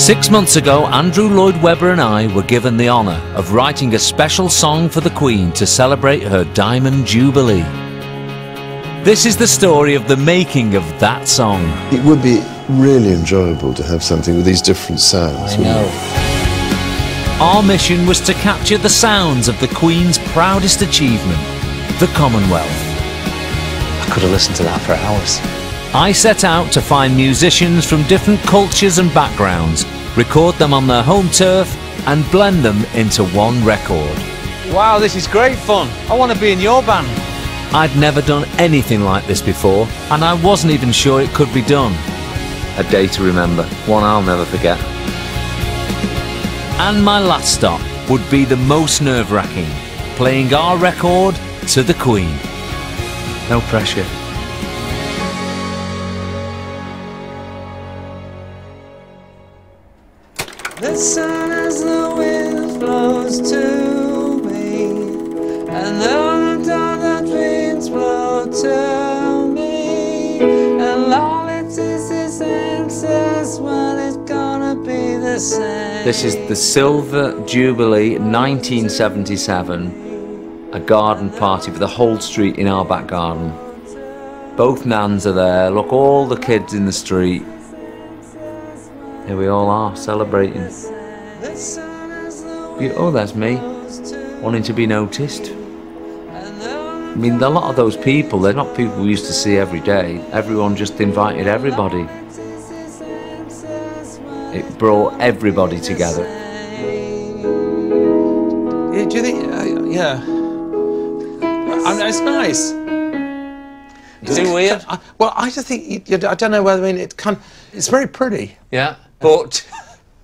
6 months ago, Andrew Lloyd Webber and I were given the honour of writing a special song for the Queen to celebrate her Diamond Jubilee. This is the story of the making of that song. It would be really enjoyable to have something with these different sounds. I know. Our mission was to capture the sounds of the Queen's proudest achievement, the Commonwealth. I could have listened to that for hours. I set out to find musicians from different cultures and backgrounds, record them on their home turf and blend them into one record. Wow, this is great fun. I want to be in your band. I'd never done anything like this before, and I wasn't even sure it could be done. A day to remember, one I'll never forget. And my last stop would be the most nerve-wracking, playing our record to the Queen. No pressure. The sun as the wind flows to me, and the winds blow to me, and all it is answers when it's gonna be the same. This is the Silver Jubilee 1977, a garden party for the whole street in our back garden. Both nans are there, look, all the kids in the street. Here we all are, celebrating. Oh, that's me, wanting to be noticed. I mean, a lot of those people, they're not people we used to see every day. Everyone just invited everybody. It brought everybody together. Yeah, do you think, yeah. I mean, it's nice. Is it weird? Well, I just think, I don't know whether, I mean, it's very pretty. Yeah, but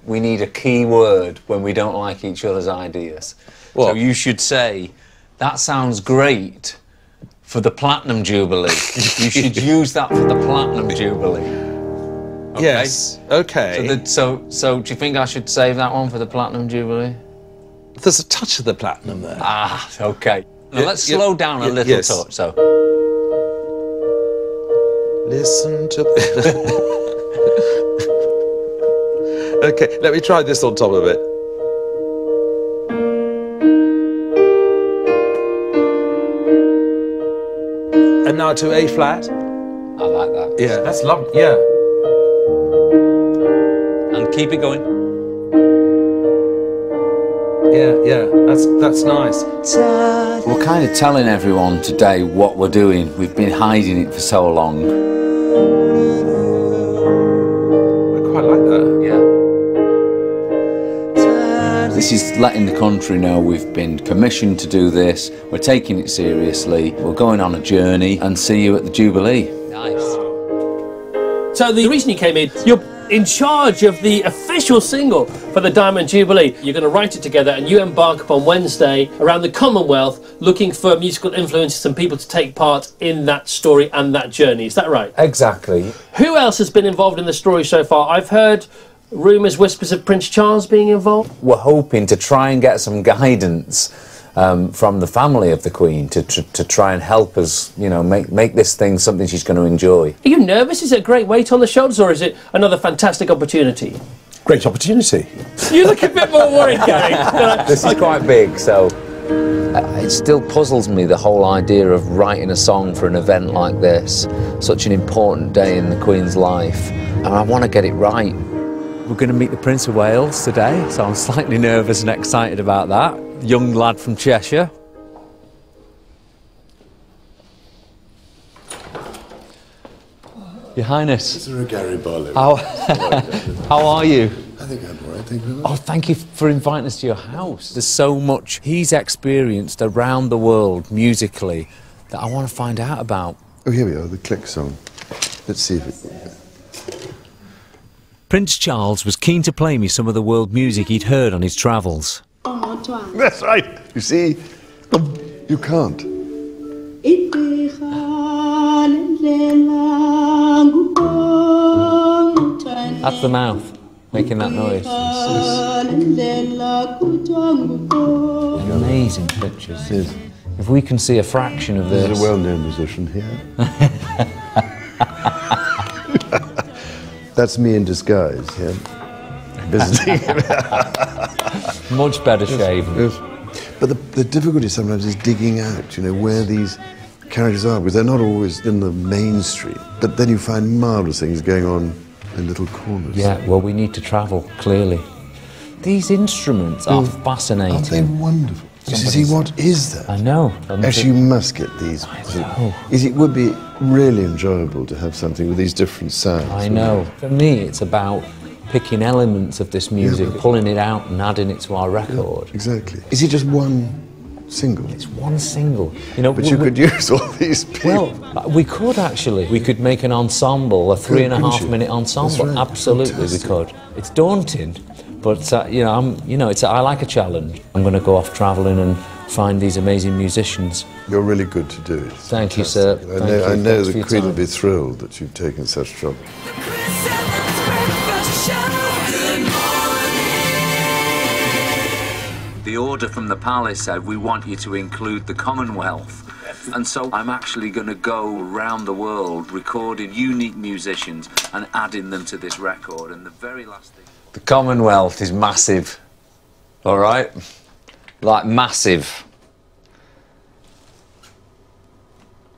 we need a key word when we don't like each other's ideas. What? So you should say, that sounds great for the Platinum Jubilee. You should use that for the Platinum Jubilee. Okay? Yes, okay. So do you think I should save that one for the Platinum Jubilee? There's a touch of the platinum there. Ah, okay. Now let's slow down a little touch, so. Listen to Okay, let me try this on top of it. And now to A flat. I like that. Yeah, that's lovely. Yeah. And keep it going. Yeah, that's nice. We're kind of telling everyone today what we're doing. We've been hiding it for so long. I quite like that. Yeah. This is letting the country know we've been commissioned to do this. We're taking it seriously. We're going on a journey, and see you at the Jubilee. Nice. So the reason you came in, you're in charge of the official single for the Diamond Jubilee. You're going to write it together and you embark upon Wednesday around the Commonwealth looking for musical influences and people to take part in that story and that journey. Is that right? Exactly. Who else has been involved in the story so far? I've heard rumours, whispers of Prince Charles being involved. We're hoping to try and get some guidance from the family of the Queen to try and help us, you know, make this thing something she's going to enjoy. Are you nervous? Is it a great weight on the shoulders, or is it another fantastic opportunity? Great opportunity. You look a bit more worried, Gary. This is quite big, so it still puzzles me, the whole idea of writing a song for an event like this, such an important day in the Queen's life, and I want to get it right. We're going to meet the Prince of Wales today, so I'm slightly nervous and excited about that. Young lad from Cheshire. Your Highness. Sir Gary Barlow. How are you? I think I'm all right, thank you very much. Oh, thank you for inviting us to your house. There's so much he's experienced around the world musically that I want to find out about. Oh, here we are, the click song. Let's see if it... Prince Charles was keen to play me some of the world music he'd heard on his travels. That's right. You see, you can't. That's the mouth making that noise. Amazing pictures. Yes. If we can see a fraction of this. There's a well-known musician here. That's me in disguise, yeah. visiting. Much better shaven. Yes. But the difficulty sometimes is digging out, you know, where these characters are, because they're not always in the mainstream. But then you find marvellous things going on in little corners. Yeah, well, we need to travel, clearly. These instruments are fascinating. Aren't they wonderful? You see, what is that? I know. Actually, you must get these. It would be really enjoyable to have something with these different sounds. I know. For me, it's about picking elements of this music, pulling it out and adding it to our record. Yeah, exactly. Is it just one single? It's one single. You know, but you could use all these people. Well, we could actually. We could make an ensemble, a 3.5 minute ensemble. Right. Absolutely, Fantastic. we could. It's daunting, but you know, I like a challenge. I'm going to go off travelling and find these amazing musicians. You're really good to do it. Thank you, sir. I know the Queen will be thrilled that you've taken such trouble. The order from the palace said, we want you to include the Commonwealth. And so I'm actually going to go around the world recording unique musicians and adding them to this record. And the very last thing... The Commonwealth is massive, all right? Like, massive.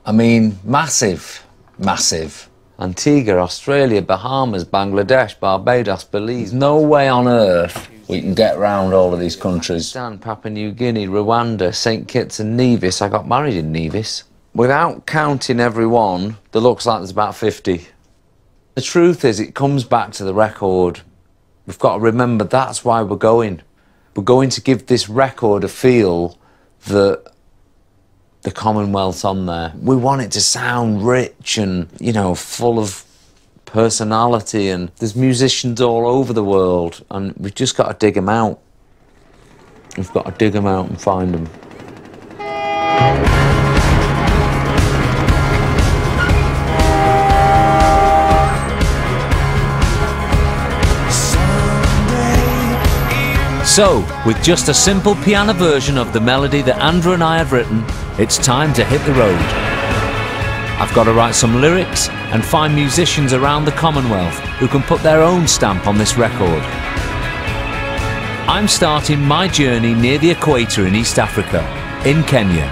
I mean, massive, massive. Antigua, Australia, Bahamas, Bangladesh, Barbados, Belize. No way on earth we can get around all of these countries. Papua New Guinea, Rwanda, St. Kitts and Nevis. I got married in Nevis. Without counting every one, there looks like there's about 50. The truth is, it comes back to the record. We've got to remember that's why we're going. We're going to give this record a feel that the Commonwealth's on there. We want it to sound rich and, you know, full of personality, and there's musicians all over the world, and we've just got to dig them out. We've got to dig them out and find them. So, with just a simple piano version of the melody that Andrew and I have written, it's time to hit the road. I've got to write some lyrics and find musicians around the Commonwealth who can put their own stamp on this record. I'm starting my journey near the equator in East Africa, in Kenya,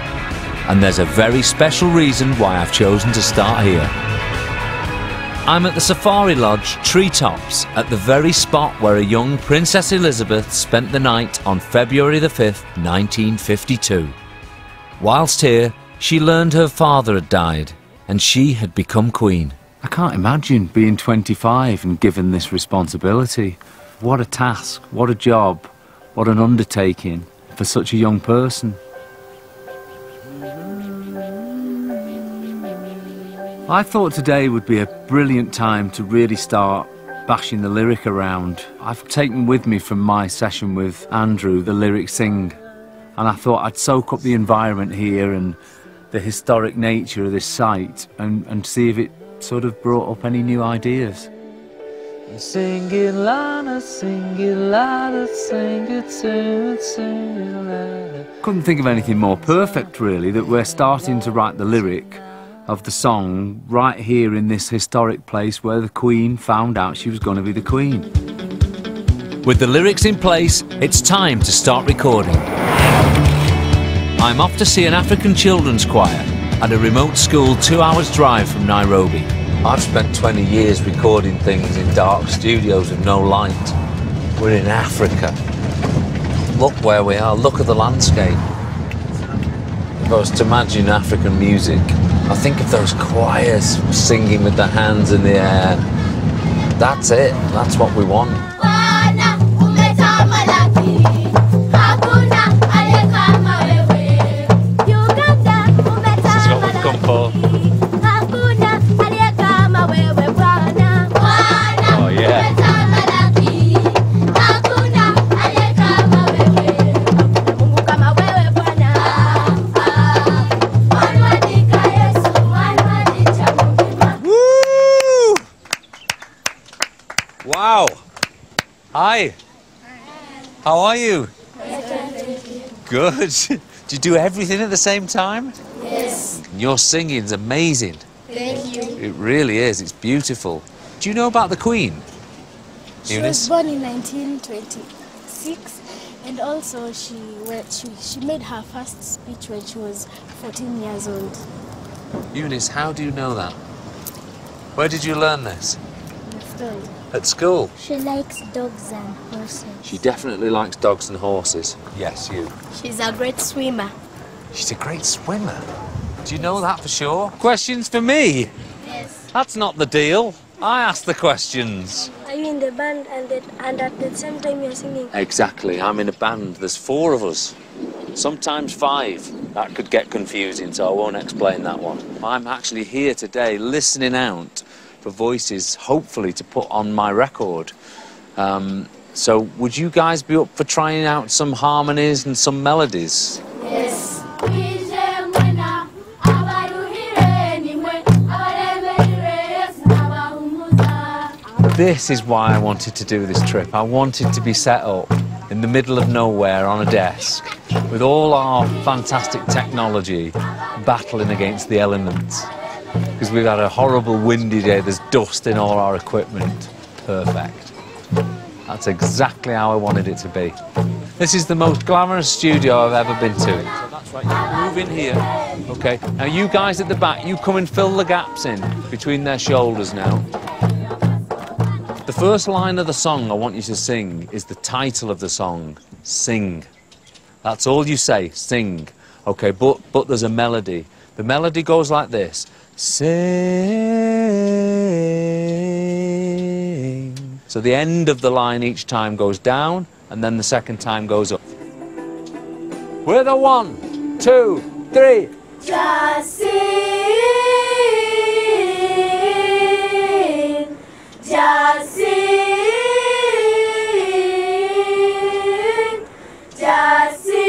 and there's a very special reason why I've chosen to start here. I'm at the Safari Lodge Treetops, at the very spot where a young Princess Elizabeth spent the night on February the 5th, 1952. Whilst here, she learned her father had died, and she had become Queen. I can't imagine being 25 and given this responsibility. What a task, what a job, what an undertaking for such a young person. I thought today would be a brilliant time to really start bashing the lyric around. I've taken with me from my session with Andrew the lyric Sing, and I thought I'd soak up the environment here and the historic nature of this site and see if it sort of brought up any new ideas. Sing it louder, sing it louder, sing it, sing it, sing it louder. Couldn't think of anything more perfect, really, that we're starting to write the lyric of the song right here in this historic place where the Queen found out she was going to be the Queen. With the lyrics in place, it's time to start recording. I'm off to see an African children's choir at a remote school 2 hours drive from Nairobi. I've spent 20 years recording things in dark studios with no light. We're in Africa. Look where we are, look at the landscape. If I was to imagine African music, I think of those choirs singing with their hands in the air. That's it, that's what we want. This is what we've come for. Oh yeah. Wow. Hi. How are you? Good. Do you do everything at the same time? Yes. Your singing's amazing. Thank you. It really is. It's beautiful. Do you know about the Queen? She was born in 1926, and also she made her first speech when she was 14 years old. Eunice, how do you know that? Where did you learn this? In school. At school? She likes dogs and horses. She definitely likes dogs and horses. Yes, you. She's a great swimmer. She's a great swimmer. Do you know that for sure? Questions for me? Yes. That's not the deal. I ask the questions. Are you in the band and at the same time you're singing? Exactly. I'm in a band. There's 4 of us. Sometimes 5. That could get confusing, so I won't explain that one. I'm actually here today listening out for voices, hopefully to put on my record. So would you guys be up for trying out some harmonies and some melodies? Yes. This is why I wanted to do this trip. I wanted to be set up in the middle of nowhere on a desk with all our fantastic technology battling against the elements. Because we've had a horrible windy day, there's dust in all our equipment. Perfect. That's exactly how I wanted it to be. This is the most glamorous studio I've ever been to. So that's right, you move in here. Okay, now you guys at the back, you come and fill the gaps in between their shoulders now. The first line of the song I want you to sing is the title of the song, Sing. That's all you say, sing. Okay, but there's a melody. The melody goes like this. Sing. So the end of the line each time goes down, and then the second time goes up. With a 1, 2, 3. Just sing, just sing, just sing.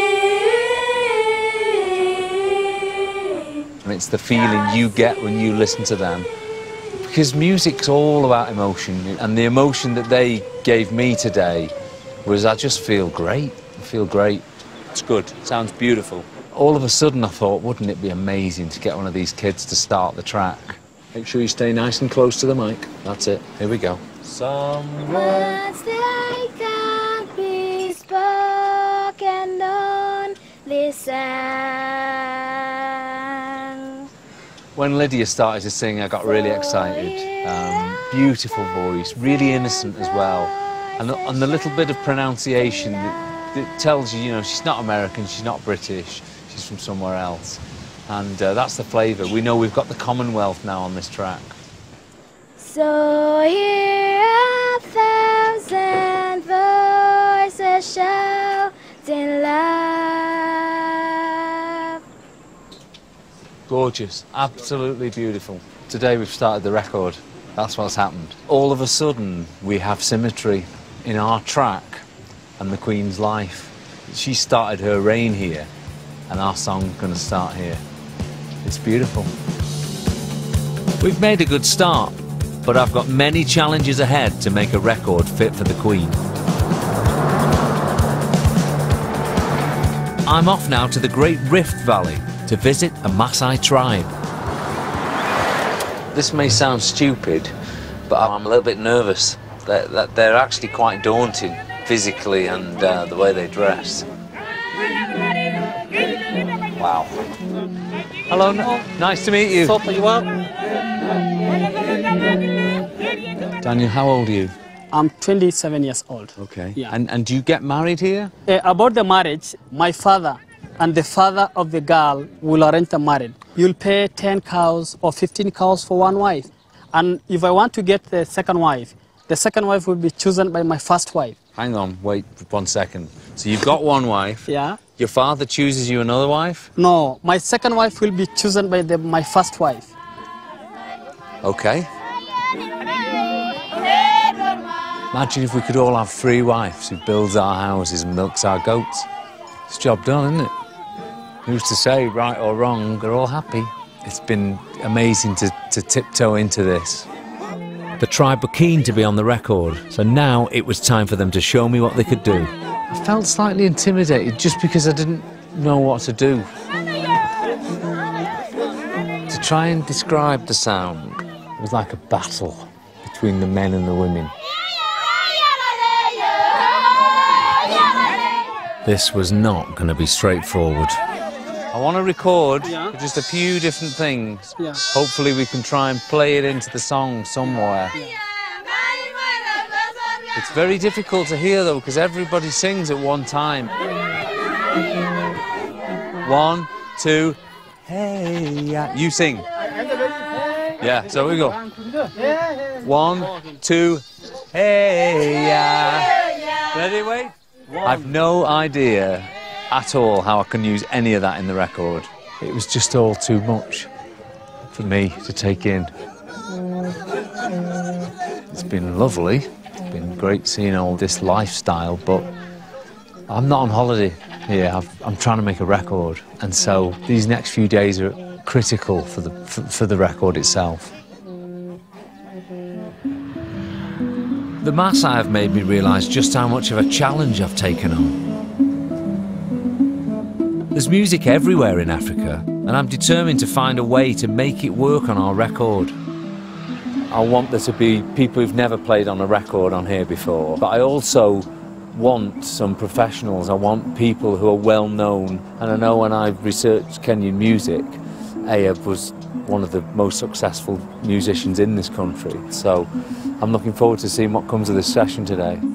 And it's the feeling you get when you listen to them. Because music's all about emotion, and the emotion that they gave me today was I just feel great. I feel great. It's good. It sounds beautiful. All of a sudden I thought, wouldn't it be amazing to get one of these kids to start the track? Make sure you stay nice and close to the mic. That's it. Here we go. Somewhere. Words that can't be spoken on this sand. When Lydia started to sing, I got really excited. Beautiful voice, really innocent as well. And the little bit of pronunciation that tells you, you know, she's not American, she's not British, she's from somewhere else. And that's the flavour. We know we've got the Commonwealth now on this track. So hear 1,000 voices shouting love. Gorgeous, absolutely beautiful. Today we've started the record. That's what's happened. All of a sudden we have symmetry in our track and the Queen's life. She started her reign here, and our song's going to start here. It's beautiful. We've made a good start, but I've got many challenges ahead to make a record fit for the Queen. I'm off now to the Great Rift Valley to visit a Maasai tribe. This may sound stupid, but I'm a little bit nervous. They're actually quite daunting, physically and the way they dress. Wow. Hello, nice to meet you. Daniel, how old are you? I'm 27 years old. Okay. Yeah. And do you get married here? About the marriage, my father and the father of the girl will arrange the marriage. You'll pay 10 cows or 15 cows for one wife. And if I want to get the second wife will be chosen by my first wife. Hang on, wait 1 second. So you've got one wife. Yeah. Your father chooses you another wife? No, my second wife will be chosen by my first wife. Okay. Imagine if we could all have 3 wives who builds our houses and milks our goats. It's job done, isn't it? Who's to say, right or wrong, they're all happy. It's been amazing to tiptoe into this. The tribe were keen to be on the record, so now it was time for them to show me what they could do. I felt slightly intimidated just because I didn't know what to do. To try and describe the sound, it was like a battle between the men and the women. This was not going to be straightforward. I want to record just a few different things. Yeah. Hopefully we can try and play it into the song somewhere. It's very difficult to hear though, because everybody sings at one time. 1, 2, hey, yeah. You sing. Yeah, so we go. 1, 2, hey, yeah. Ready, wait? I've no idea at all how I can use any of that in the record. It was just all too much for me to take in. It's been lovely. It's been great seeing all this lifestyle, but I'm not on holiday here. I'm trying to make a record, and so these next few days are critical for the record itself. The mass I have made me realise just how much of a challenge I've taken on. There's music everywhere in Africa, and I'm determined to find a way to make it work on our record. I want there to be people who've never played on a record on here before, but I also want some professionals. I want people who are well known, and I know when I've researched Kenyan music, Ayub was one of the most successful musicians in this country, so I'm looking forward to seeing what comes of this session today. I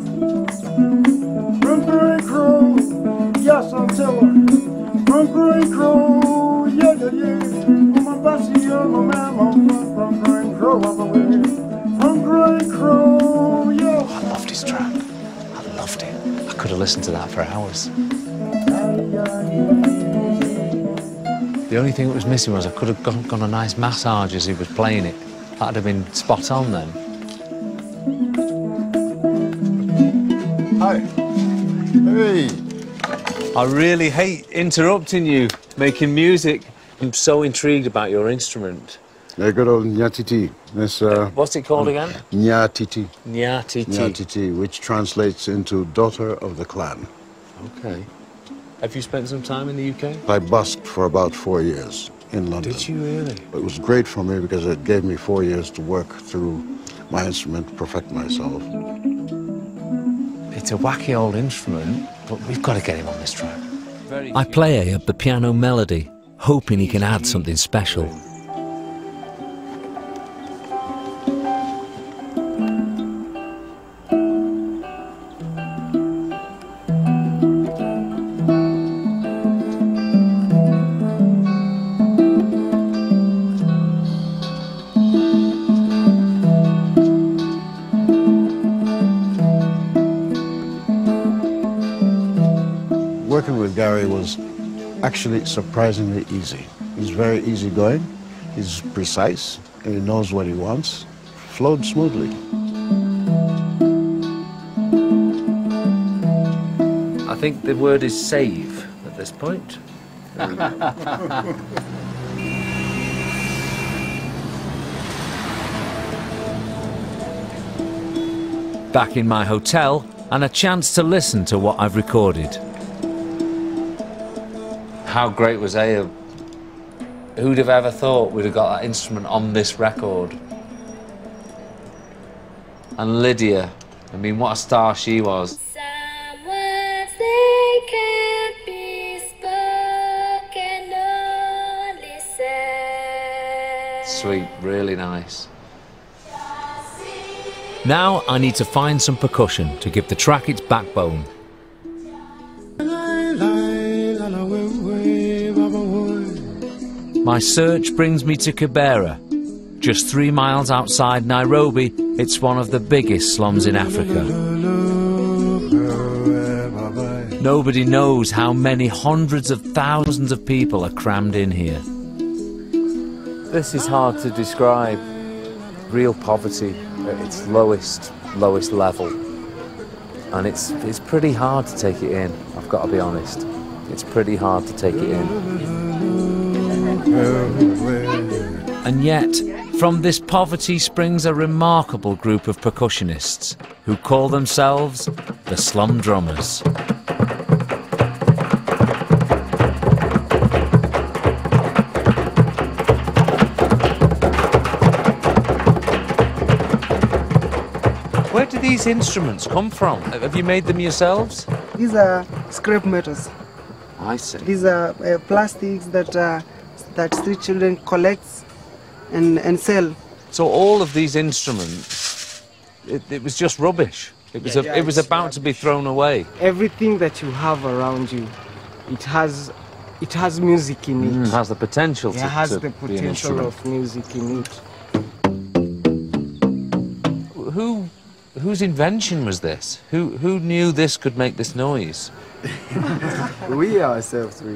loved his track. I loved it. I could have listened to that for hours. The only thing that was missing was I could have gone a nice massage as he was playing it. That'd have been spot on then. Hi. Hey. I really hate interrupting you making music. I'm so intrigued about your instrument. A good old Nyatiti. What's it called again? Nyatiti. Nyatiti. Nyatiti, which translates into daughter of the clan. Okay. Have you spent some time in the UK? I busked for about 4 years in London. Did you really? It was great for me because it gave me 4 years to work through my instrument, perfect myself. It's a wacky old instrument, but we've got to get him on this track. I play Ayub the piano melody, hoping he can add something special. Working with Gary was actually surprisingly easy. He's very easygoing, he's precise, and he knows what he wants. Flowed smoothly. I think the word is save at this point. Back in my hotel, and a chance to listen to what I've recorded. How great was Ayub? Who'd have ever thought we'd have got that instrument on this record? And Lydia, I mean, what a star she was. Some words they can't be spoken, only said. Sweet, really nice. Now I need to find some percussion to give the track its backbone. My search brings me to Kibera. Just 3 miles outside Nairobi, it's one of the biggest slums in Africa. Nobody knows how many hundreds of thousands of people are crammed in here. This is hard to describe. Real poverty at its lowest level. And it's pretty hard to take it in, I've got to be honest. It's pretty hard to take it in. And yet, from this poverty springs a remarkable group of percussionists who call themselves the Slum Drummers. Where do these instruments come from? Have you made them yourselves? These are scrap metals. I see. These are plastics that street children collect and sell. So all of these instruments, it was just rubbish. It was about to be thrown away. Everything that you have around you, it has music in it. It has the potential It to has to the be an potential instrument. of music in it. Whose invention was this? Who knew this could make this noise? We ourselves, we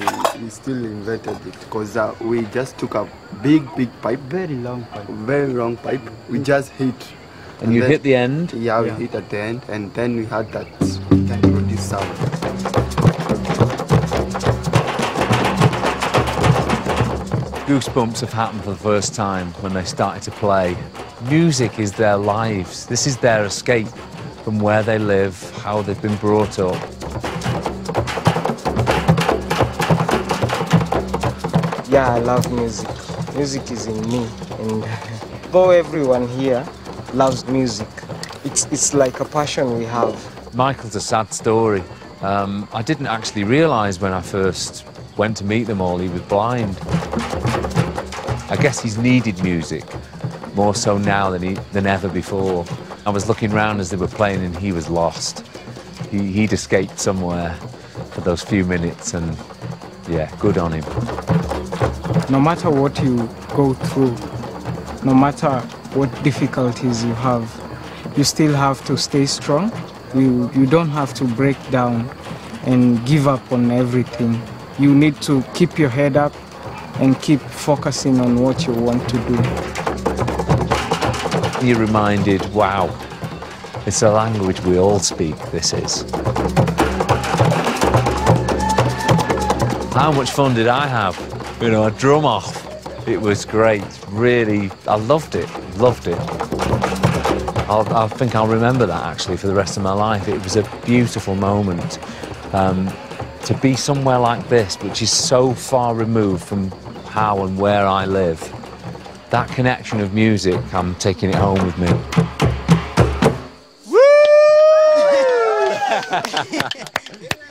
still invented it because we just took a big pipe, very long pipe. We just hit. And you then, hit the end? Yeah, we hit at the end, and then we had that, we can produce sound. Goosebumps have happened for the first time when they started to play. Music is their lives. This is their escape from where they live, how they've been brought up. Yeah, I love music. Music is in me, and though everyone here loves music, it's like a passion we have. Michael's a sad story. I didn't actually realise when I first went to meet them all he was blind. I guess he's needed music more so now than ever before. I was looking around as they were playing and he was lost. He'd escaped somewhere for those few minutes, and yeah, good on him. No matter what you go through, no matter what difficulties you have, you still have to stay strong. You don't have to break down and give up on everything. You need to keep your head up and keep focusing on what you want to do. You're reminded, wow, it's a language we all speak, this is. How much fun did I have? You know, a drum off. It was great, really. I loved it, loved it. I think I'll remember that actually for the rest of my life. It was a beautiful moment. To be somewhere like this, which is so far removed from how and where I live, that connection of music, I'm taking it home with me. Woo!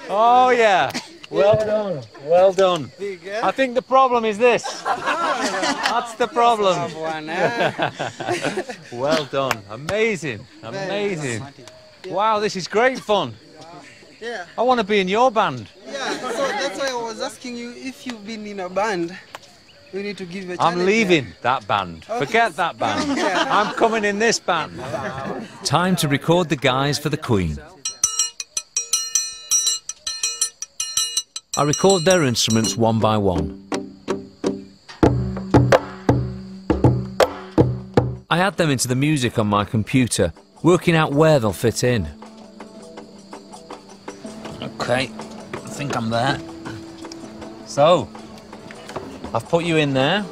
Oh yeah, well done, well done. I think the problem is this. That's the problem. Well done, amazing, amazing. Wow, this is great fun. Yeah. I want to be in your band. Yeah, so that's why I was asking you if you've been in a band. We need to give you a challenge. I'm leaving that band. Okay. Forget that band. I'm coming in this band. Time to record the guys for the Queen. I record their instruments one by one. I add them into the music on my computer, working out where they'll fit in. Okay, I think I'm there. So, I've put you in there.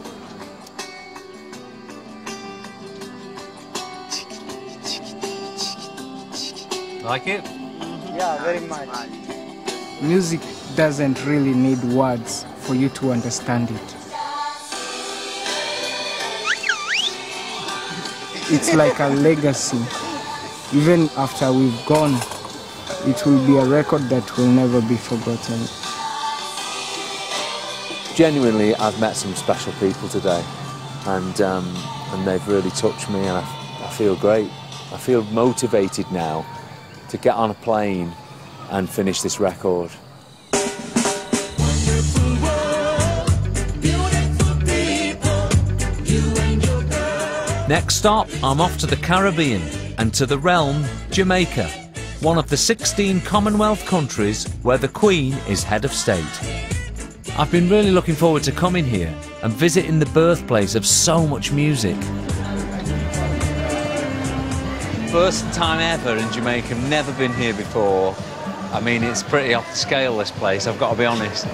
Like it? Yeah, very much. Music doesn't really need words for you to understand it. It's like a legacy. Even after we've gone, it will be a record that will never be forgotten. Genuinely, I've met some special people today, and they've really touched me, and I feel great. I feel motivated now to get on a plane and finish this record. Next stop, I'm off to the Caribbean and to the realm Jamaica, one of the 16 Commonwealth countries where the Queen is head of state. I've been really looking forward to coming here and visiting the birthplace of so much music. First time ever in Jamaica, never been here before. I mean, it's pretty off the scale, this place, I've got to be honest.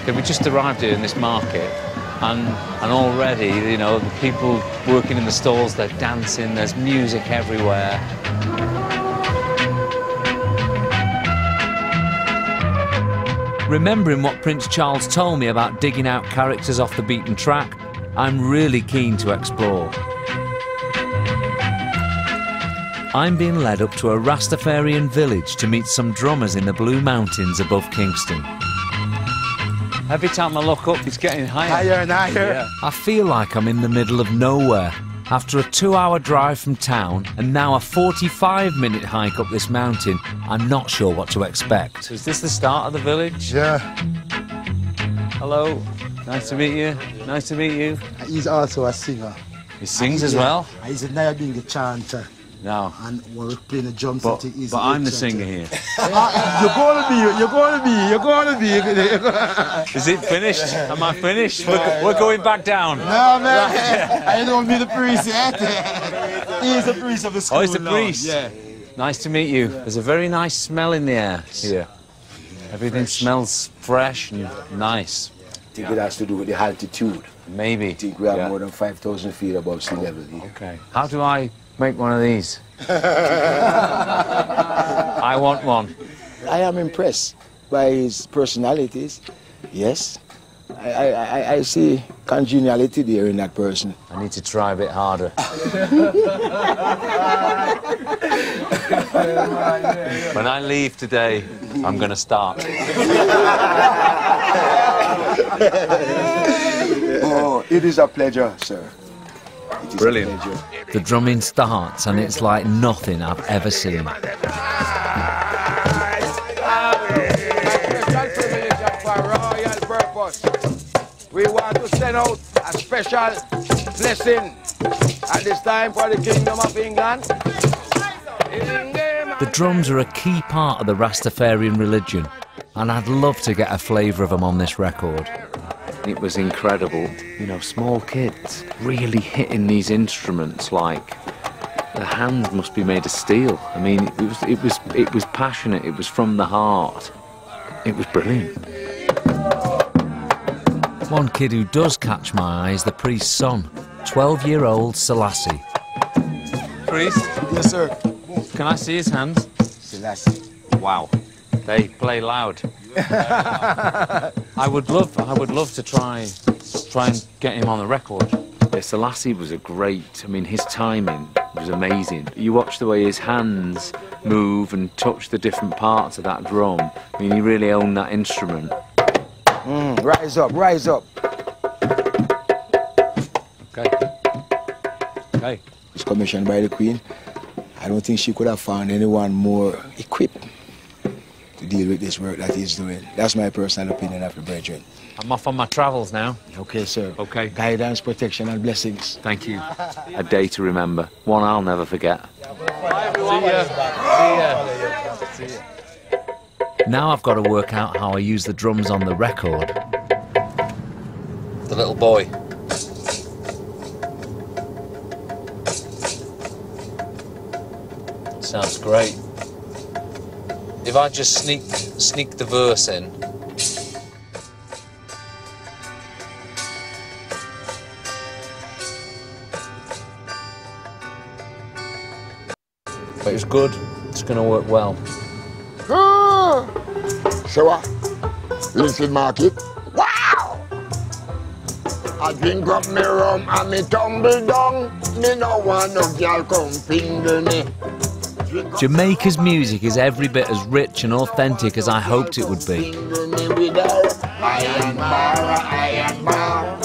We just arrived here in this market, and already, you know, the people working in the stalls, they're dancing, there's music everywhere. Remembering what Prince Charles told me about digging out characters off the beaten track, I'm really keen to explore. I'm being led up to a Rastafarian village to meet some drummers in the Blue Mountains above Kingston. Every time I look up, it's getting higher. Higher and higher. Yeah. I feel like I'm in the middle of nowhere. After a 2-hour drive from town and now a 45-minute hike up this mountain, I'm not sure what to expect. Is this the start of the village? Yeah. Hello. Nice to meet you. Nice to meet you. He's also a singer. He sings as well? He's a Nayabinga chanter. No. And when we're playing the drums, but I'm the singer here. You're going to be. Is it finished? Am I finished? We're going back down. No, man. I don't be the priest yet. He's the priest of the school. Oh, he's the priest? Yeah. Nice to meet you. There's a very nice smell in the air here. Everything smells fresh and nice. I think it has to do with the altitude. Maybe. I think we are more than 5,000 feet above sea level here. Okay. How do I make one of these? I want one. I am impressed by his personalities. Yes. I see congeniality there in that person. I need to try a bit harder. When I leave today, I'm going to start. Oh, it is a pleasure, sir. It is Brilliant. A pleasure. The drumming starts and it's like nothing I've ever seen. We want to send out a special blessing at this time for the Kingdom of England. The drums are a key part of the Rastafarian religion, and I'd love to get a flavour of them on this record. It was incredible, you know, small kids really hitting these instruments like the hands must be made of steel. I mean, it was passionate. It was from the heart. It was brilliant. One kid who does catch my eye is the priest's son, 12-year-old Selassie. Priest? Yes, sir. Can I see his hands? Selassie. Wow, they play loud. I would love to try and get him on the record. Yeah, Selassie was I mean, his timing was amazing. You watch the way his hands move and touch the different parts of that drum. I mean, he really owned that instrument. Rise up, rise up. Okay. Okay. It's commissioned by the Queen. I don't think she could have found anyone more equipped to deal with this work that he's doing. That's my personal opinion of the brethren. I'm off on my travels now. Okay, sir. Okay. Guidance, protection, and blessings. Thank you. A day to remember. One I'll never forget. See ya. Now I've got to work out how I use the drums on the record. The little boy. Sounds great. If I just sneak the verse in. But it's good. It's going to work well. So what? Listen, market. Wow! I drink up me rum and me tumble down. Me no want no girl come finger me. Jamaica's music is every bit as rich and authentic as I hoped it would be. Iron bar, iron bar,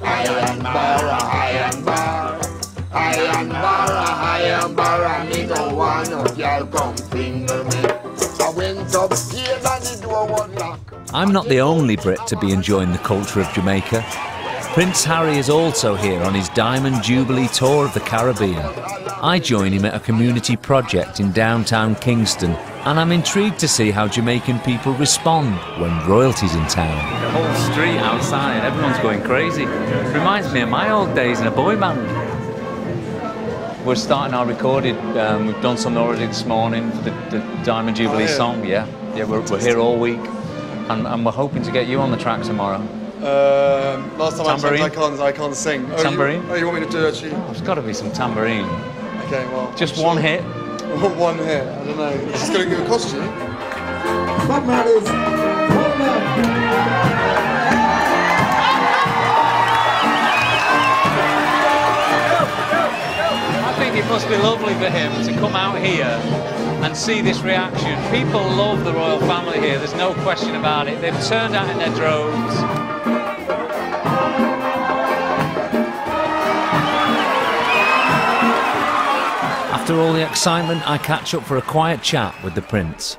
iron bar, iron bar, iron bar, iron bar, and me no want no girl come finger me. I went upstairs and the door was locked. I'm not the only Brit to be enjoying the culture of Jamaica. Prince Harry is also here on his Diamond Jubilee tour of the Caribbean. I join him at a community project in downtown Kingston, and I'm intrigued to see how Jamaican people respond when royalty's in town. The whole street outside, everyone's going crazy. Reminds me of my old days in a boy band. We're starting our recording. We've done some already this morning for the Diamond Jubilee song. Yeah, we're here all week, and we're hoping to get you on the track tomorrow. Last time Tambourine? I can't sing. Tambourine? You want me to do actually? There's got to be some tambourine. Okay, well. Just one hit? One hit, I don't know. Is this going to cost you? I think if must be lovely for him to come out here and see this reaction. People love the royal family here, there's no question about it. They've turned out in their droves. After all the excitement, I catch up for a quiet chat with the Prince.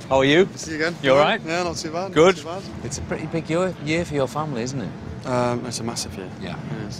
How are you? See you again. You all right? Yeah, not too bad. Good. Not too bad. It's a pretty big year for your family, isn't it? It's a massive year. Yeah.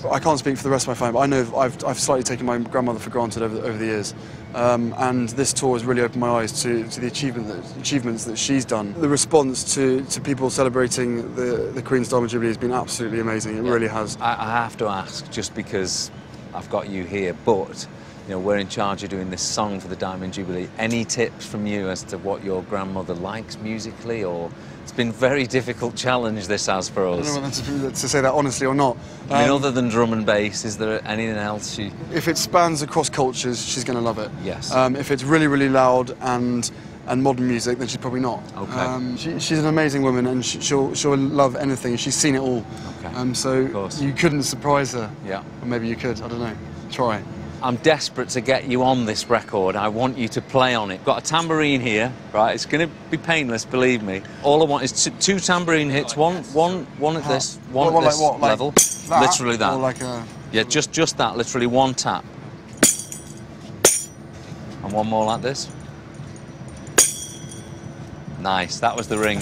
I can't speak for the rest of my family, but I know I've slightly taken my grandmother for granted over the years, and this tour has really opened my eyes to the achievements that she's done. The response to people celebrating the Queen's Diamond Jubilee has been absolutely amazing. It really has. I have to ask, just because I've got you here, but you know, we're in charge of doing this song for the Diamond Jubilee. Any tips from you as to what your grandmother likes musically, or it's been a very difficult challenge this has for us? I don't know whether to say that honestly or not. I mean, other than drum and bass, is there anything else she... If it spans across cultures, she's going to love it. Yes. If it's really, really loud and modern music, then she's probably not. Okay. She's an amazing woman, and she'll love anything. She's seen it all. Okay. So you couldn't surprise her. Yeah. Or maybe you could. I don't know. Try. I'm desperate to get you on this record. I want you to play on it. Got a tambourine here, right? It's going to be painless, believe me. All I want is two tambourine hits. One at this, one at this level. That, literally that. Or like a... Yeah, just that. Literally one tap. And one more like this. Nice. That was the ring.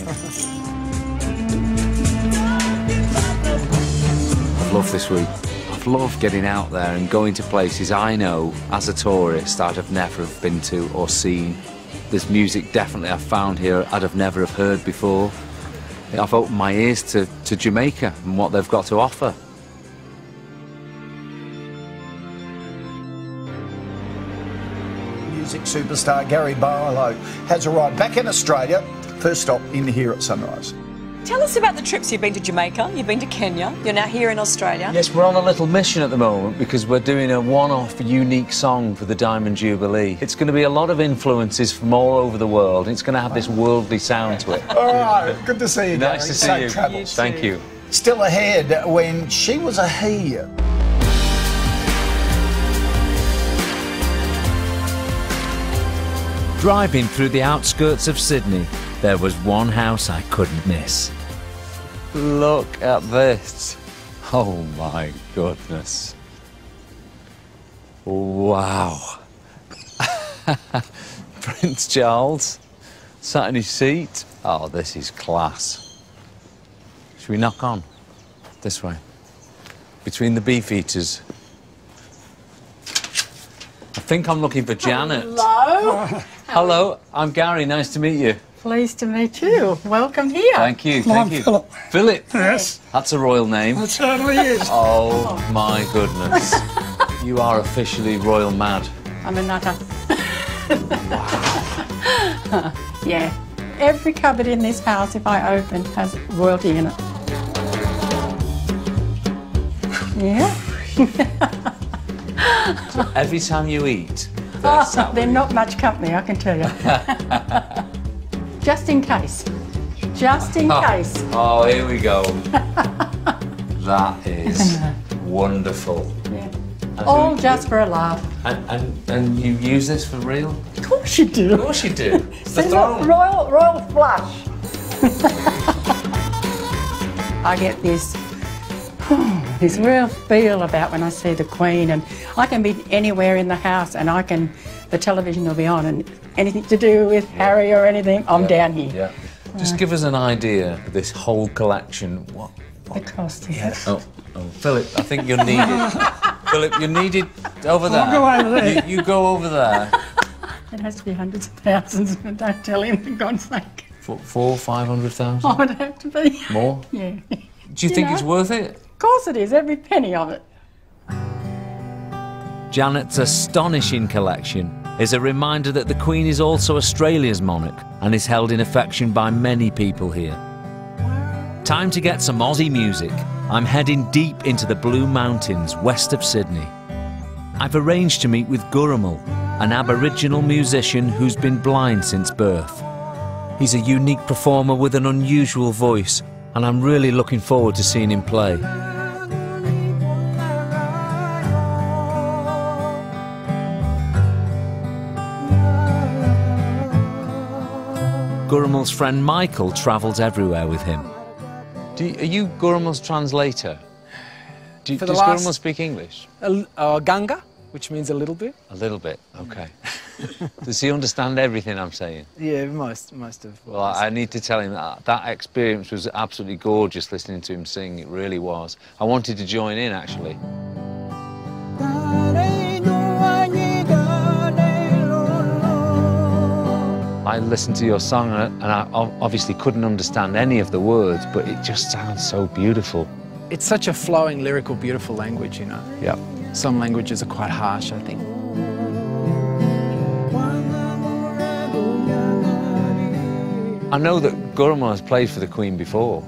I've loved this week. I've loved getting out there and going to places I know, as a tourist, I'd have never have been to or seen. There's music definitely I've found here I'd have never have heard before. I've opened my ears to Jamaica and what they've got to offer. Music superstar Gary Barlow has arrived back in Australia. First stop in here at sunrise. Tell us about the trips. You've been to Jamaica, you've been to Kenya, you're now here in Australia. Yes, we're on a little mission at the moment because we're doing a one-off unique song for the Diamond Jubilee. It's going to be a lot of influences from all over the world. It's going to have this worldly sound to it. All right, good to see you, Gary. Nice to see Safe you. travels. Thank you. Still ahead, when she was a he. Driving through the outskirts of Sydney, there was one house I couldn't miss. Look at this. Oh my goodness. Wow. Prince Charles sat in his seat. Oh, this is class. Should we knock on? This way. Between the beef eaters. I think I'm looking for Janet. Hello. Hello, I'm Gary. Nice to meet you. Pleased to meet you. Welcome here. Thank you, Come on, thank you. Philip. Philip? Yes. That's a royal name. It certainly is. Oh, my goodness. You are officially royal mad. I'm a nutter. Yeah. Every cupboard in this house, if I open, has royalty in it. Yeah. So every time you eat, they're not much company, I can tell you. Just in case. Just in case. Oh, here we go. That is wonderful. Yeah. All just for a laugh. And you use this for real? Of course you do. Of course you do. It's the See, throne. royal flush. I get this real feel about when I see the Queen, and I can be anywhere in the house and the television will be on, and anything to do with Harry or anything, I'm down here. Yeah. Just give us an idea of this whole collection. What? It costs, yes. Oh, Philip, I think you're needed. Philip, you're needed over there. I'll go over there. You go over there. It has to be hundreds of thousands, but don't tell him, for God's sake. 500,000? Oh, it'd have to be. More? Yeah. Do you think it's worth it? Of course it is, every penny of it. Janet's astonishing collection is a reminder that the Queen is also Australia's monarch and is held in affection by many people here. Time to get some Aussie music. I'm heading deep into the Blue Mountains west of Sydney. I've arranged to meet with Guramal, an Aboriginal musician who's been blind since birth. He's a unique performer with an unusual voice, and I'm really looking forward to seeing him play. Guramal's friend Michael travels everywhere with him. Are you Guramal's translator? Does Guramal speak English? Ganga, which means a little bit. A little bit, okay. Does he understand everything I'm saying? Yeah, most of. Well, I need to tell him that experience was absolutely gorgeous listening to him sing. It really was. I wanted to join in, actually. I listened to your song and I obviously couldn't understand any of the words, but it just sounds so beautiful. It's such a flowing, lyrical, beautiful language, you know. Yeah. Some languages are quite harsh, I think. I know that Guramal has played for the Queen before.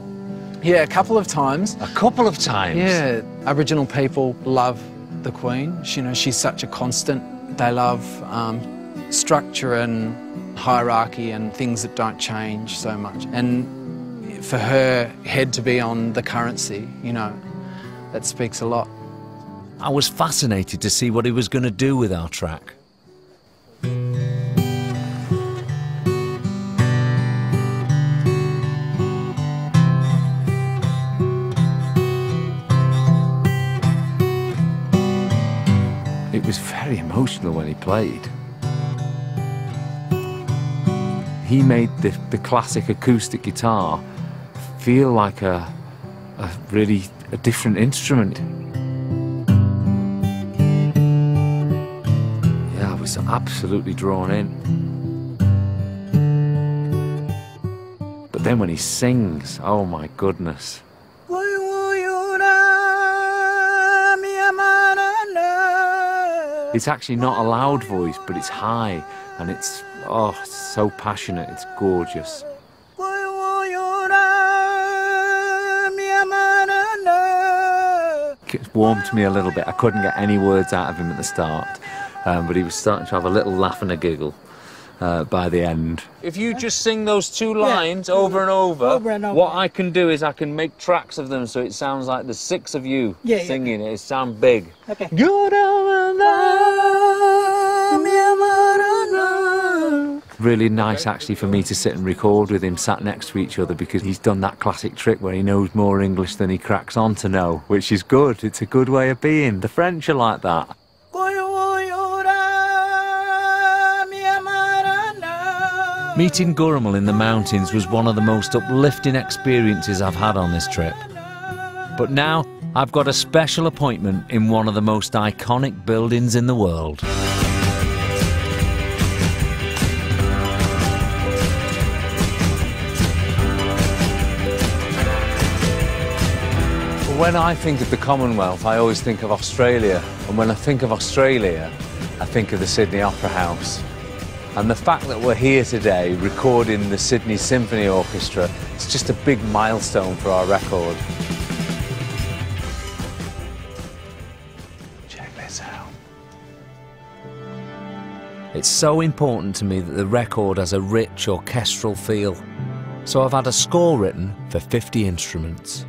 Yeah, a couple of times. A couple of times? Yeah. Aboriginal people love the Queen. You know, she's such a constant. They love structure and hierarchy and things that don't change so much. And for her head to be on the currency, you know, that speaks a lot. I was fascinated to see what he was going to do with our track. It was very emotional when he played. He made the classic acoustic guitar feel like a really different instrument. Yeah, I was absolutely drawn in. But then when he sings, oh my goodness. It's actually not a loud voice, but it's high, and it's, oh, so passionate, it's gorgeous. It warmed me a little bit. I couldn't get any words out of him at the start, but he was starting to have a little laugh and a giggle by the end. If you just sing those two lines over and over, what I can do is I can make tracks of them so it sounds like there's 6 of you singing it. It sounds big. Okay. Really nice actually for me to sit and record with him sat next to each other, because he's done that classic trick where he knows more English than he cracks on to know, which is good. It's a good way of being. The French are like that. Meeting Guramal in the mountains was one of the most uplifting experiences I've had on this trip. But now I've got a special appointment in one of the most iconic buildings in the world. When I think of the Commonwealth, I always think of Australia. And when I think of Australia, I think of the Sydney Opera House. And the fact that we're here today recording the Sydney Symphony Orchestra, it's just a big milestone for our record. Check this out. It's so important to me that the record has a rich orchestral feel. So I've had a score written for 50 instruments.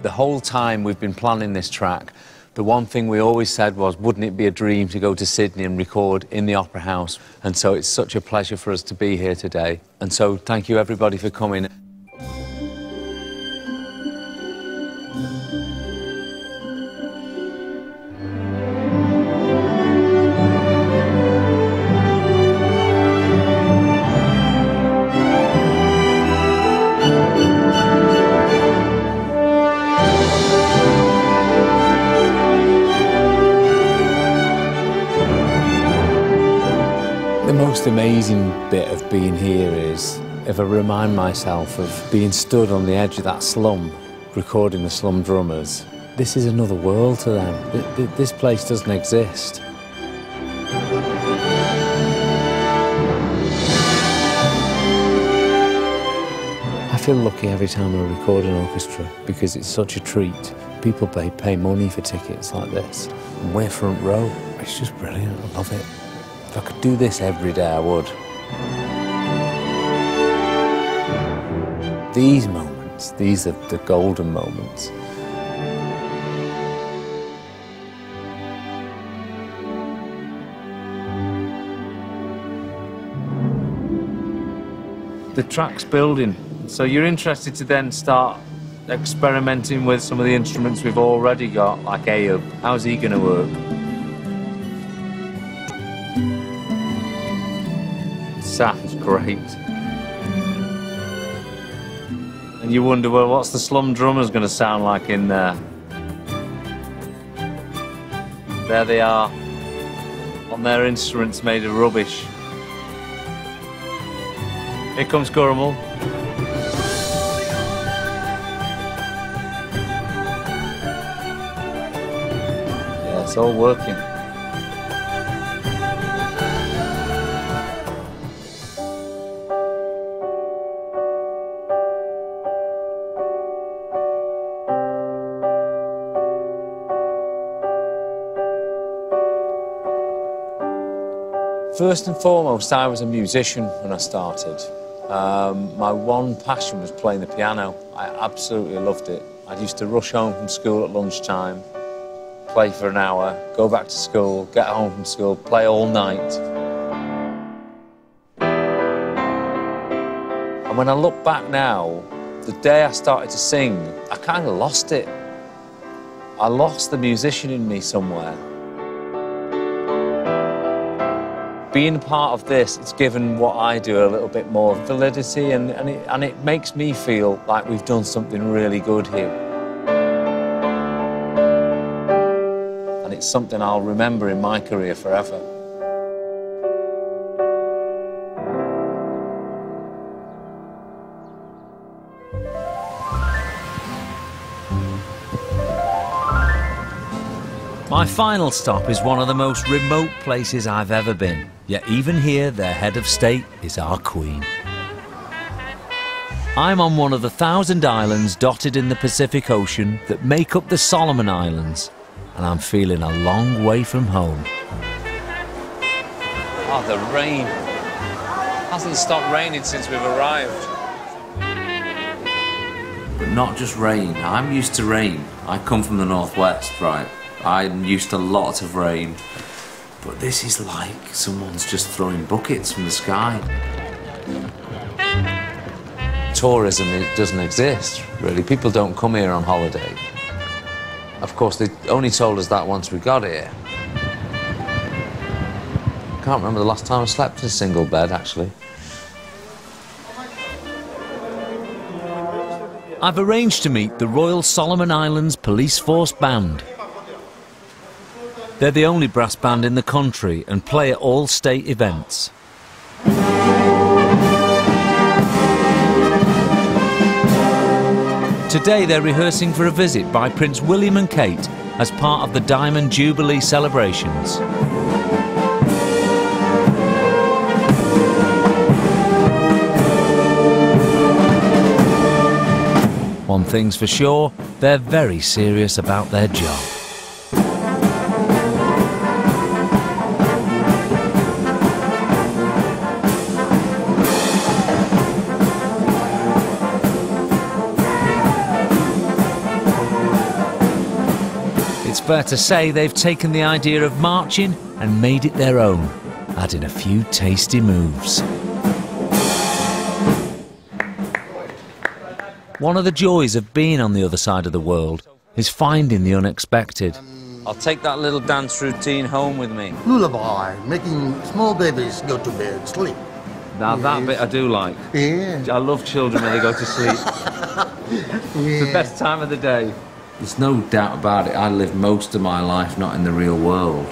The whole time we've been planning this track, the one thing we always said was, wouldn't it be a dream to go to Sydney and record in the Opera House? And so it's such a pleasure for us to be here today. And so thank you everybody for coming. The most amazing bit of being here is if I remind myself of being stood on the edge of that slum, recording the Slum Drummers. This is another world to them. This place doesn't exist. I feel lucky every time I record an orchestra because it's such a treat. People pay money for tickets like this, and we're front row. It's just brilliant, I love it. If I could do this every day, I would. These moments, these are the golden moments. the track's building. So you're interested to then start experimenting with some of the instruments we've already got, like Ayub. How's he going to work? Sounds great. And you wonder, well, what's the slum drummers going to sound like in there? There they are, on their instruments made of rubbish. Here comes Gurmal. Yeah, it's all working. First and foremost, I was a musician when I started. My one passion was playing the piano. I absolutely loved it. I used to rush home from school at lunchtime, play for an hour, go back to school, get home from school, play all night. And when I look back now, the day I started to sing, I kind of lost it. I lost the musician in me somewhere. Being a part of this, it's given what I do a little bit more validity, and it makes me feel like we've done something really good here. And it's something I'll remember in my career forever. My final stop is one of the most remote places I've ever been. Yet even here, their head of state is our Queen. I'm on one of the 1,000 islands dotted in the Pacific Ocean that make up the Solomon Islands, and I'm feeling a long way from home. Oh, the rain. Hasn't stopped raining since we've arrived. But not just rain. I'm used to rain. I come from the northwest, right? I'm used to lots of rain. But this is like someone's just throwing buckets from the sky. Tourism, it doesn't exist, really. People don't come here on holiday. Of course, they only told us that once we got here. I can't remember the last time I slept in a single bed, actually. I've arranged to meet the Royal Solomon Islands Police Force Band. They're the only brass band in the country and play at all state events. Today they're rehearsing for a visit by Prince William and Kate as part of the Diamond Jubilee celebrations. One thing's for sure, they're very serious about their job. It's fair to say they've taken the idea of marching and made it their own, adding a few tasty moves. One of the joys of being on the other side of the world is finding the unexpected. I'll take that little dance routine home with me. Lullaby, making small babies go to bed, sleep. Now that bit I do like. Yeah. I love children when they go to sleep. It's the best time of the day. There's no doubt about it, I lived most of my life not in the real world.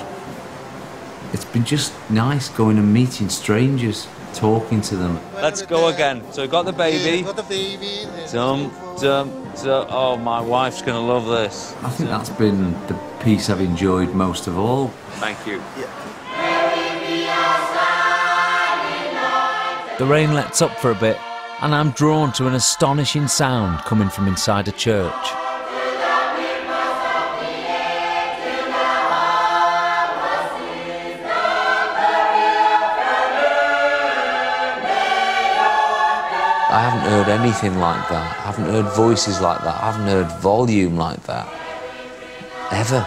It's been just nice going and meeting strangers, talking to them. Let's go again. So we've got the baby. Got the baby. Dum, dum, dum. Oh, my wife's going to love this. I think that's been the piece I've enjoyed most of all. Thank you. The rain lets up for a bit, and I'm drawn to an astonishing sound coming from inside a church. I haven't heard anything like that. I haven't heard voices like that. I haven't heard volume like that. Ever.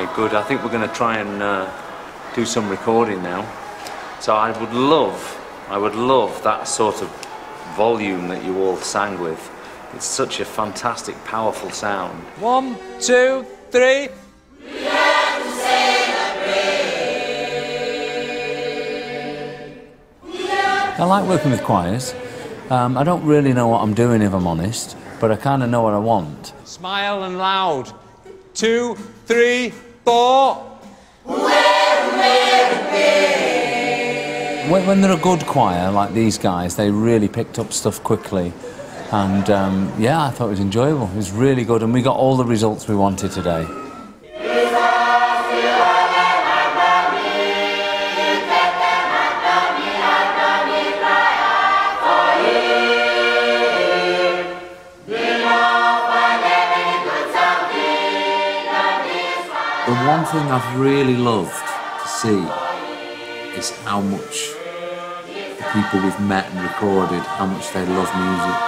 Okay, good. I think we're going to try and do some recording now. So I would love that sort of volume that you all sang with. It's such a fantastic, powerful sound. 1, 2, 3. I like working with choirs. I don't really know what I'm doing, if I'm honest, but I kind of know what I want. Smile and loud. 2, 3, 4. When they're a good choir, like these guys, they really picked up stuff quickly. And yeah, I thought it was enjoyable. It was really good, and we got all the results we wanted today. The one thing I've really loved to see is how much the people we've met and recorded, how much they love music.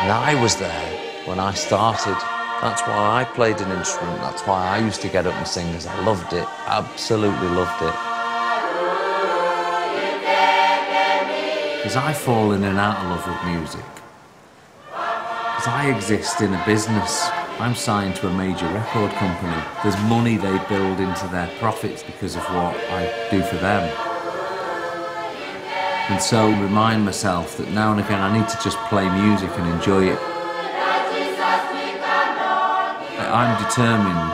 And I was there when I started. That's why I played an instrument. That's why I used to get up and sing, because I loved it, absolutely loved it. Because I fall in and out of love with music. Because I exist in a business. I'm signed to a major record company. There's money they build into their profits because of what I do for them. And so remind myself that now and again I need to just play music and enjoy it. I'm determined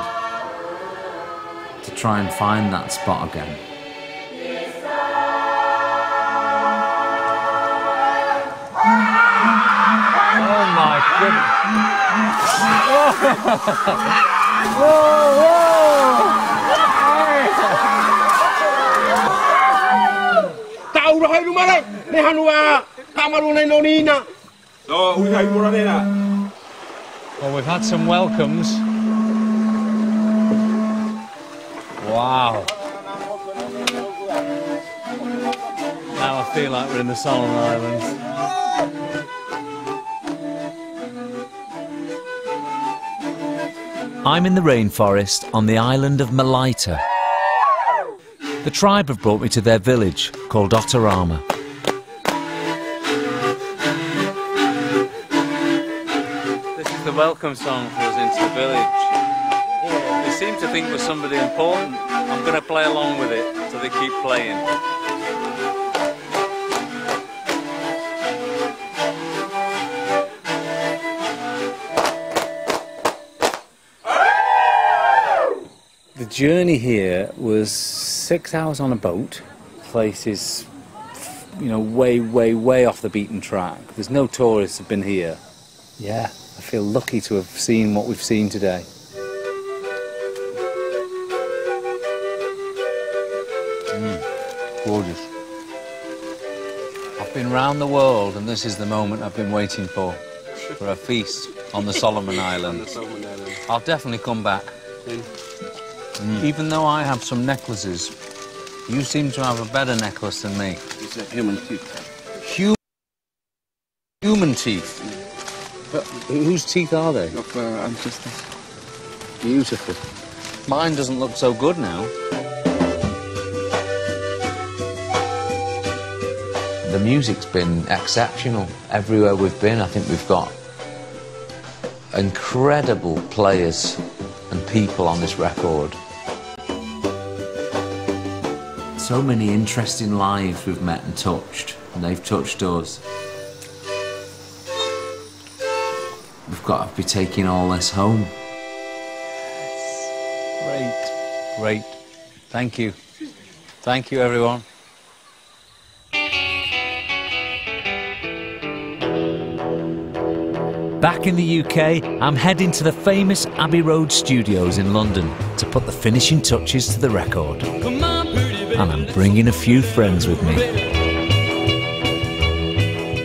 to try and find that spot again. Oh my goodness. Tao rồi đúng không đấy? Này Hanua, Cameroon này Nonina. Rồi, ui hay mua đây nè. Well, we've had some welcomes. Wow. Now I feel like we're in the Solomon Islands. I'm in the rainforest on the island of Malaita. The tribe have brought me to their village called Otarama. This is the welcome song for us into the village. They seem to think we're somebody important. I'm going to play along with it, so they keep playing. The journey here was 6 hours on a boat. The place is, you know, way off the beaten track. There's no tourists have been here. Yeah, I feel lucky to have seen what we've seen today. Gorgeous. I've been round the world and this is the moment I've been waiting for a feast on the Solomon Islands. I'll definitely come back. Even though I have some necklaces, you seem to have a better necklace than me. It's a human teeth. Human teeth? But whose teeth are they? Of ancestors. Beautiful. Mine doesn't look so good now. The music's been exceptional. Everywhere we've been, I think we've got incredible players and people on this record. So many interesting lives we've met and touched, and they've touched us. We've got to be taking all this home. Great. Thank you. Thank you, everyone. Back in the UK, I'm heading to the famous Abbey Road studios in London to put the finishing touches to the record. And I'm bringing a few friends with me.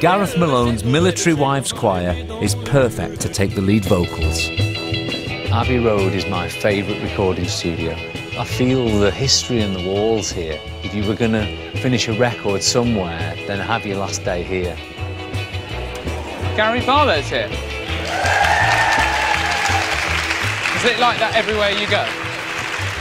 Gareth Malone's Military Wives Choir is perfect to take the lead vocals. Abbey Road is my favourite recording studio. I feel the history in the walls here. If you were going to finish a record somewhere, then have your last day here. Gary Barlow's here. Is it like that everywhere you go?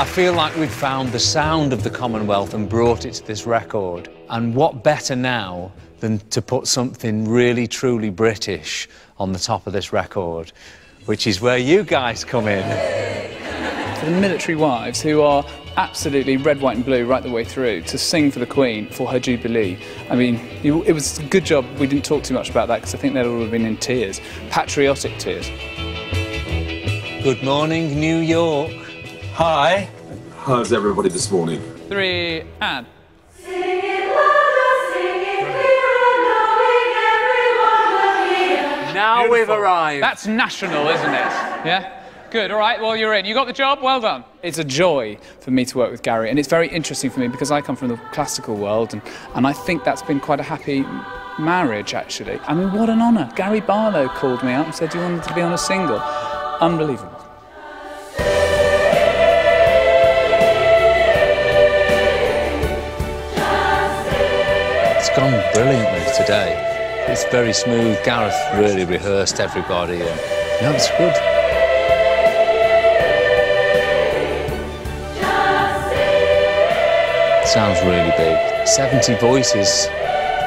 I feel like we've found the sound of the Commonwealth and brought it to this record. And what better now than to put something really, truly British on the top of this record, which is where you guys come in. For the military wives, who are absolutely red, white and blue right the way through, to sing for the Queen for her Jubilee, I mean, it was a good job we didn't talk too much about that, because I think they'd all have been in tears. Patriotic tears. Good morning, New York. Hi. How's everybody this morning? 3 and... Now we've arrived. That's national, isn't it? Yeah? Good, all right, well, you're in. You got the job, well done. It's a joy for me to work with Gary, and it's very interesting for me because I come from the classical world, and I think that's been quite a happy marriage, actually. I mean, what an honour. Gary Barlow called me up and said, you wanted to be on a single. Unbelievable. It's gone brilliantly today. It's very smooth. Gareth really rehearsed everybody, and no, it's good. It sounds really big. 70 voices.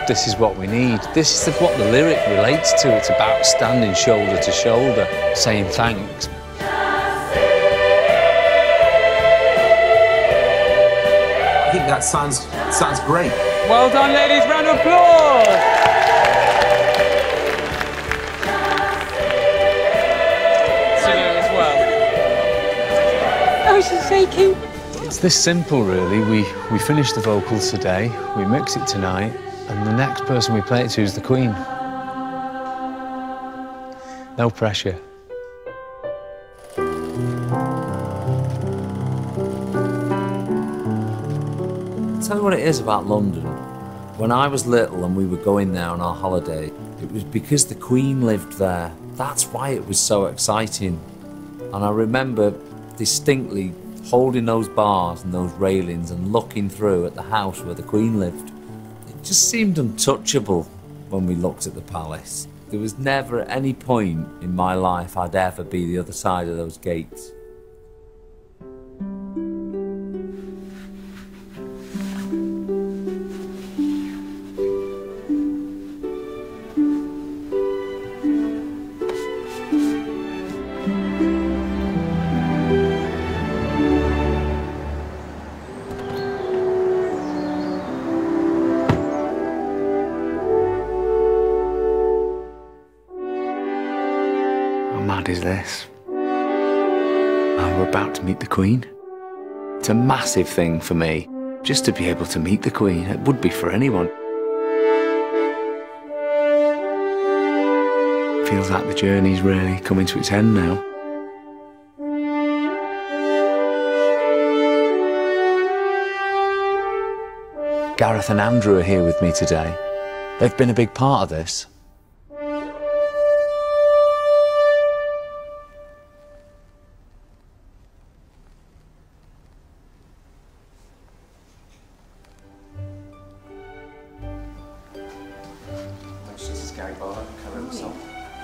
This is what we need. This is what the lyric relates to. It's about standing shoulder to shoulder, saying thanks. I think that sounds great. Well done, ladies. Round of applause. It's this simple, really. We finish the vocals today, we mix it tonight, and the next person we play it to is the Queen. No pressure. I'll tell you what it is about London. When I was little and we were going there on our holiday, it was because the Queen lived there. That's why it was so exciting. And I remember distinctly holding those bars and those railings and looking through at the house where the Queen lived. It just seemed untouchable when we looked at the palace. There was never at any point in my life I'd ever be the other side of those gates. How mad is this? We're about to meet the Queen. It's a massive thing for me, just to be able to meet the Queen. It would be for anyone. Feels like the journey's really coming to its end now. Gareth and Andrew are here with me today. They've been a big part of this.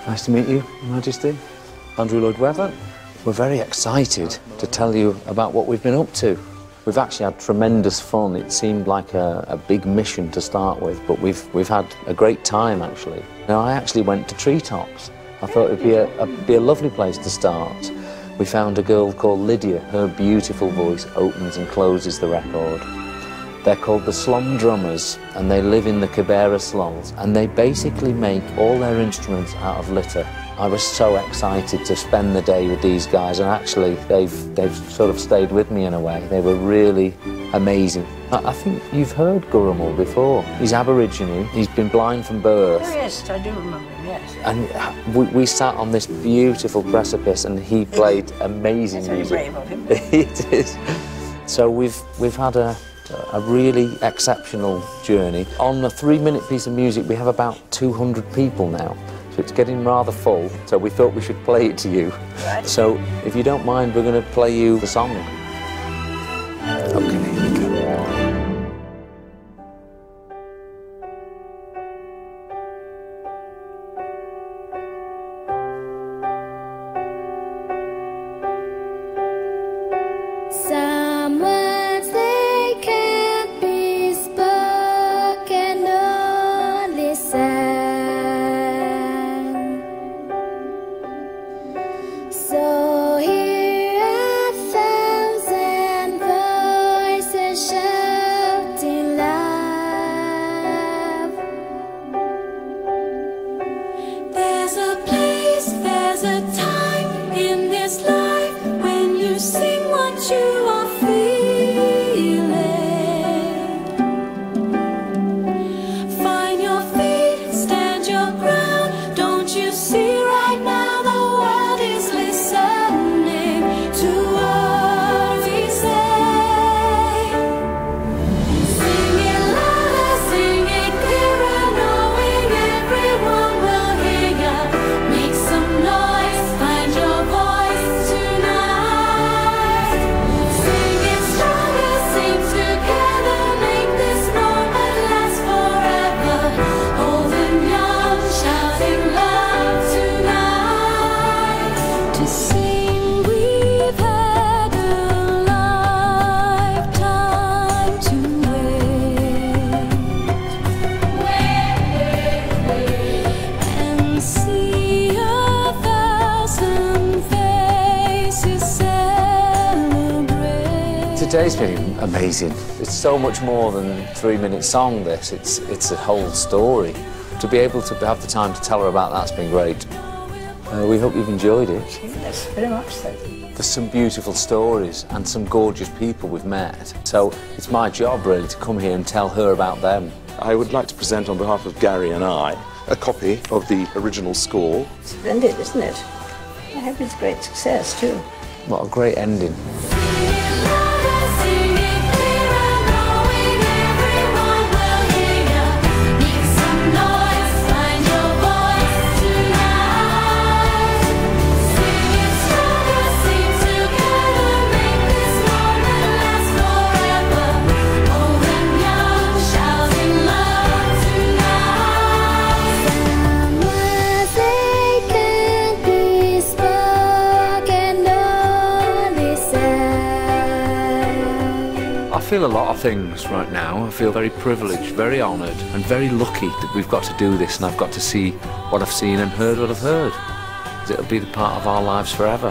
Nice to meet you, Her Majesty. Andrew Lloyd Webber. We're very excited to tell you about what we've been up to. We've actually had tremendous fun. It seemed like a big mission to start with, but we've had a great time, actually. Now, I actually went to Treetops. I thought it'd be a lovely place to start. We found a girl called Lydia. Her beautiful voice opens and closes the record. They're called the Slum Drummers, and they live in the Kibera slums, and they basically make all their instruments out of litter. I was so excited to spend the day with these guys, and actually they've sort of stayed with me in a way. They were really amazing. I think you've heard Gurumul before. He's Aborigine. He's been blind from birth. Oh, yes, I do remember him, yes. And we sat on this beautiful precipice, and he played amazing music. That's very brave of him. It is. So we've had a really exceptional journey. On a 3-minute piece of music, we have about 200 people now. So it's getting rather full, so we thought we should play it to you. Right. So if you don't mind, we're going to play you the song. Okay, here we go. Today's been amazing. It's so much more than a 3-minute song, this. It's a whole story. To be able to have the time to tell her about that's been great. We hope you've enjoyed it. Yes, very much so. There's some beautiful stories and some gorgeous people we've met. So it's my job, really, to come here and tell her about them. I would like to present on behalf of Gary and I a copy of the original score. Splendid, isn't it? I hope it's a great success, too. What a great ending. I feel a lot of things right now. I feel very privileged, very honoured and very lucky that we've got to do this and I've got to see what I've seen and heard what I've heard. It'll be the part of our lives forever.